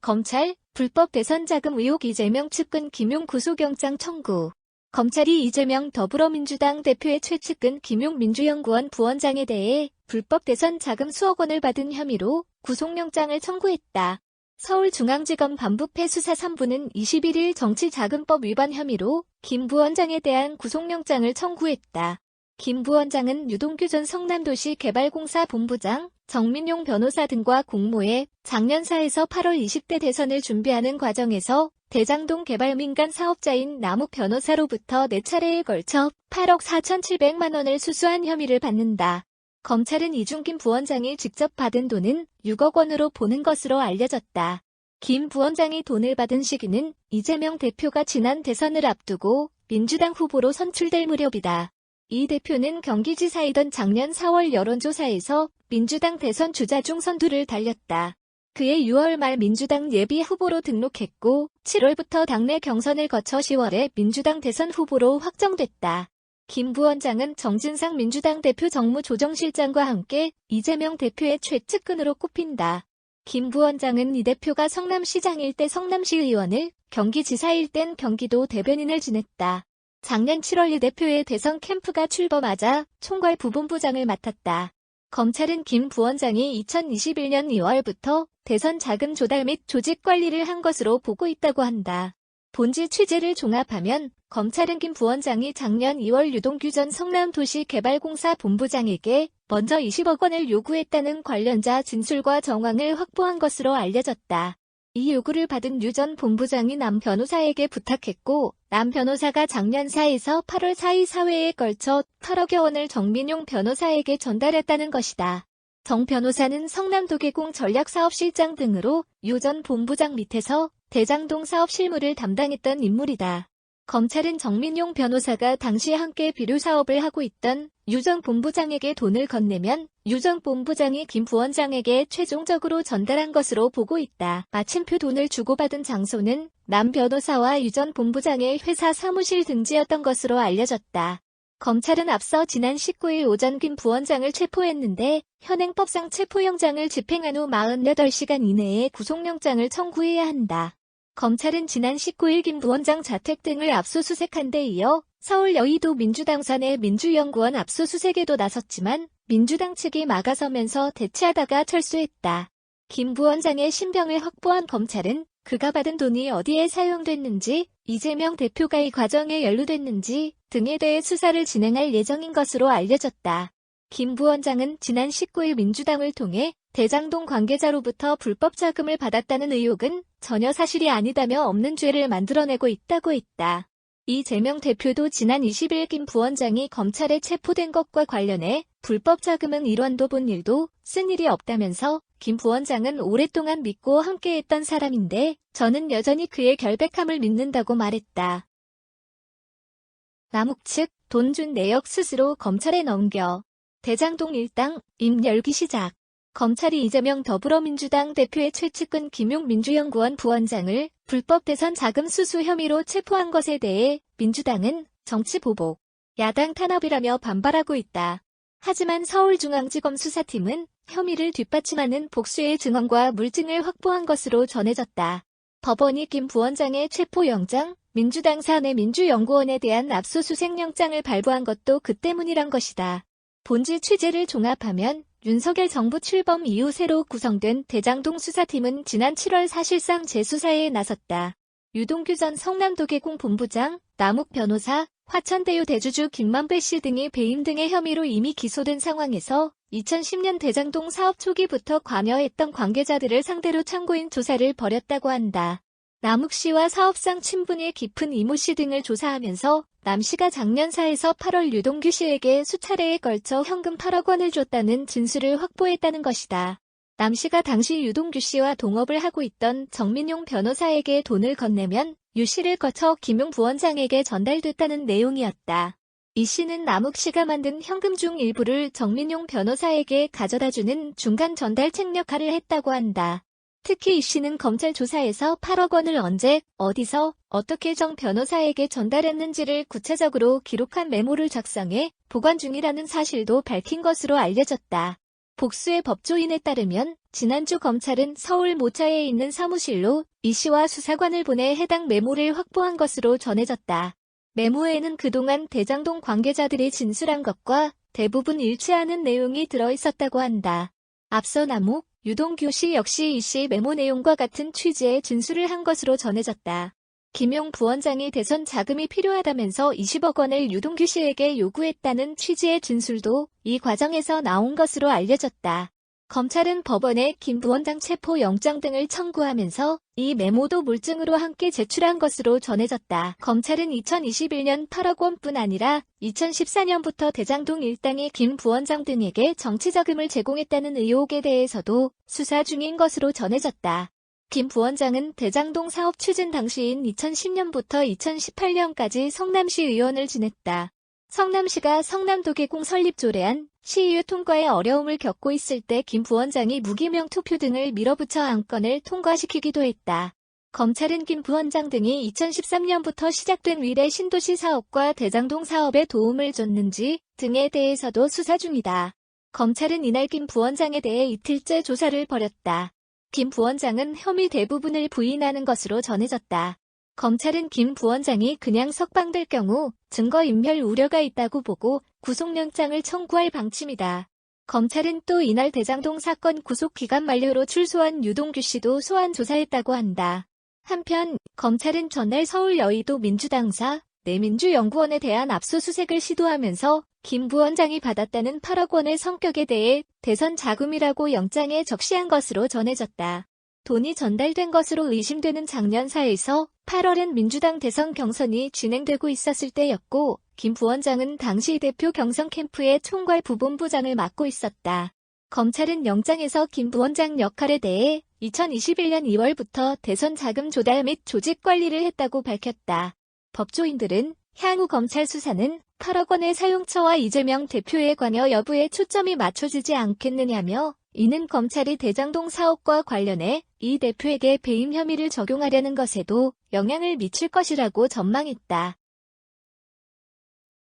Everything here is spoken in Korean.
검찰, 불법 대선 자금 의혹 이재명 측근 김용 구속영장 청구. 검찰이 이재명 더불어민주당 대표의 최측근 김용 민주연구원 부원장에 대해 불법 대선 자금 수억 원을 받은 혐의로 구속영장을 청구했다. 서울중앙지검 반부패 수사 3부는 21일 정치자금법 위반 혐의로 김 부원장에 대한 구속영장을 청구했다. 김 부원장은 유동규 전 성남도시개발공사 본부장, 정민용 변호사 등과 공모해 작년 4에서 8월 20대 대선을 준비하는 과정에서 대장동 개발 민간 사업자인 남욱 변호사로부터 4차례에 걸쳐 8억 4,700만 원을 수수한 혐의를 받는다. 검찰은 이중김 부원장이 직접 받은 돈은 6억 원으로 보는 것으로 알려졌다. 김 부원장이 돈을 받은 시기는 이재명 대표가 지난 대선을 앞두고 민주당 후보로 선출될 무렵이다. 이 대표는 경기지사이던 작년 4월 여론조사에서 민주당 대선 주자 중 선두를 달렸다. 그해 6월 말 민주당 예비 후보로 등록했고 7월부터 당내 경선을 거쳐 10월에 민주당 대선 후보로 확정됐다. 김 부원장은 정진상 민주당 대표 정무조정실장과 함께 이재명 대표의 최측근으로 꼽힌다. 김 부원장은 이 대표가 성남시장일 때 성남시 의원을, 경기지사일 땐 경기도 대변인을 지냈다. 작년 7월 이 대표의 대선 캠프가 출범하자 총괄 부본부장을 맡았다. 검찰은 김 부원장이 2021년 2월부터 대선 자금 조달 및 조직 관리를 한 것으로 보고 있다고 한다. 본지 취재를 종합하면 검찰은 김 부원장이 작년 2월 유동규 전 성남도시개발공사 본부장에게 먼저 20억 원을 요구했다는 관련자 진술과 정황을 확보한 것으로 알려졌다. 이 요구를 받은 유 전 본부장이 남 변호사에게 부탁했고 남 변호사가 작년 4에서 8월 사이 사회에 걸쳐 8억여 원을 정민용 변호사에게 전달했다는 것이다. 정 변호사는 성남도계공 전략사업실장 등으로 유 전 본부장 밑에서 대장동 사업 실무를 담당했던 인물이다. 검찰은 정민용 변호사가 당시 함께 비료 사업을 하고 있던 유 전 본부장에게 돈을 건네면 유 전 본부장이 김 부원장에게 최종적으로 전달한 것으로 보고 있다. 마침표 돈을 주고받은 장소는 남 변호사와 유 전 본부장의 회사 사무실 등지였던 것으로 알려졌다. 검찰은 앞서 지난 19일 오전 김 부원장을 체포했는데 현행법상 체포영장을 집행한 후 48시간 이내에 구속영장을 청구해야 한다. 검찰은 지난 19일 김 부원장 자택 등을 압수수색한 데 이어 서울 여의도 민주당 내 민주연구원 압수수색에도 나섰지만 민주당 측이 막아서면서 대치하다가 철수했다. 김 부원장의 신병을 확보한 검찰은 그가 받은 돈이 어디에 사용됐는지, 이재명 대표가 이 과정에 연루됐는지 등에 대해 수사를 진행할 예정인 것으로 알려졌다. 김 부원장은 지난 19일 민주당을 통해 대장동 관계자로부터 불법 자금을 받았다는 의혹은 전혀 사실이 아니다며 없는 죄를 만들어내고 있다고 했다. 이재명 대표도 지난 20일 김 부원장이 검찰에 체포된 것과 관련해 불법 자금은 1원도 본 일도 쓴 일이 없다면서 김 부원장은 오랫동안 믿고 함께했던 사람인데 저는 여전히 그의 결백함을 믿는다고 말했다. 남욱 측 돈 준 내역 스스로 검찰에 넘겨. 대장동 일당 임 열기 시작. 검찰이 이재명 더불어민주당 대표의 최측근 김용 민주연구원 부원장을 불법 대선 자금 수수 혐의로 체포한 것에 대해 민주당은 정치보복, 야당 탄압이라며 반발하고 있다. 하지만 서울중앙지검 수사팀은 혐의를 뒷받침하는 복수의 증언과 물증을 확보한 것으로 전해졌다. 법원이 김 부원장의 체포영장, 민주당 사내 민주연구원에 대한 압수수색영장을 발부한 것도 그 때문이란 것이다. 본지 취재를 종합하면 윤석열 정부 출범 이후 새로 구성된 대장동 수사팀은 지난 7월 사실상 재수사에 나섰다. 유동규 전 성남도계공 본부장, 남욱 변호사, 화천대유 대주주 김만배 씨 등이 배임 등의 혐의로 이미 기소된 상황에서 2010년 대장동 사업 초기부터 관여했던 관계자들을 상대로 참고인 조사를 벌였다고 한다. 남욱 씨와 사업상 친분이 깊은 이모 씨 등을 조사하면서 남 씨가 작년 4에서 8월 유동규 씨에게 수차례에 걸쳐 현금 8억 원을 줬다는 진술을 확보했다는 것이다. 남 씨가 당시 유동규 씨와 동업을 하고 있던 정민용 변호사에게 돈을 건네면 유 씨를 거쳐 김용 부원장에게 전달됐다는 내용이었다. 이 씨는 남욱 씨가 만든 현금 중 일부를 정민용 변호사에게 가져다주는 중간 전달책 역할을 했다고 한다. 특히 이 씨는 검찰 조사에서 8억 원을 언제, 어디서, 어떻게 정 변호사에게 전달했는지를 구체적으로 기록한 메모를 작성해 보관 중이라는 사실도 밝힌 것으로 알려졌다. 복수의 법조인에 따르면 지난주 검찰은 서울 모차에 있는 사무실로 이 씨와 수사관을 보내 해당 메모를 확보한 것으로 전해졌다. 메모에는 그동안 대장동 관계자들이 진술한 것과 대부분 일치하는 내용이 들어있었다고 한다. 앞서 남욱, 유동규 씨 역시 이 씨 메모 내용과 같은 취지의 진술을 한 것으로 전해졌다. 김용 부원장이 대선 자금이 필요하다면서 20억 원을 유동규 씨에게 요구했다는 취지의 진술도 이 과정에서 나온 것으로 알려졌다. 검찰은 법원에 김 부원장 체포 영장 등을 청구하면서 이 메모도 물증으로 함께 제출한 것으로 전해졌다. 검찰은 2021년 8억 원뿐 아니라 2014년부터 대장동 일당이 김 부원장 등에게 정치자금을 제공했다는 의혹에 대해서도 수사 중인 것으로 전해졌다. 김 부원장은 대장동 사업 추진 당시인 2010년부터 2018년까지 성남시 의원을 지냈다. 성남시가 성남도계공 설립 조례안, 시의회 통과에 어려움을 겪고 있을 때 김 부원장이 무기명 투표 등을 밀어붙여 안건을 통과시키기도 했다. 검찰은 김 부원장 등이 2013년부터 시작된 위례 신도시 사업과 대장동 사업에 도움을 줬는지 등에 대해서도 수사 중이다. 검찰은 이날 김 부원장에 대해 이틀째 조사를 벌였다. 김 부원장은 혐의 대부분을 부인하는 것으로 전해졌다. 검찰은 김 부원장이 그냥 석방될 경우 증거인멸 우려가 있다고 보고 구속영장을 청구할 방침이다. 검찰은 또 이날 대장동 사건 구속기간 만료로 출소한 유동규 씨도 소환 조사했다고 한다. 한편 검찰은 전날 서울 여의도 민주당사 내민주연구원에 대한 압수수색을 시도하면서 김 부원장이 받았다는 8억 원의 성격에 대해 대선 자금이라고 영장에 적시한 것으로 전해졌다. 돈이 전달된 것으로 의심되는 작년 4에서 8월엔 민주당 대선 경선이 진행되고 있었을 때였고 김 부원장은 당시 대표 경선 캠프의 총괄 부본부장을 맡고 있었다. 검찰은 영장에서 김 부원장 역할에 대해 2021년 2월부터 대선 자금 조달 및 조직 관리를 했다고 밝혔다. 법조인들은 향후 검찰 수사는 8억 원의 사용처와 이재명 대표의 관여 여부에 초점이 맞춰지지 않겠느냐며 이는 검찰이 대장동 사업과 관련해 이 대표에게 배임 혐의를 적용하려는 것에도 영향을 미칠 것이라고 전망했다.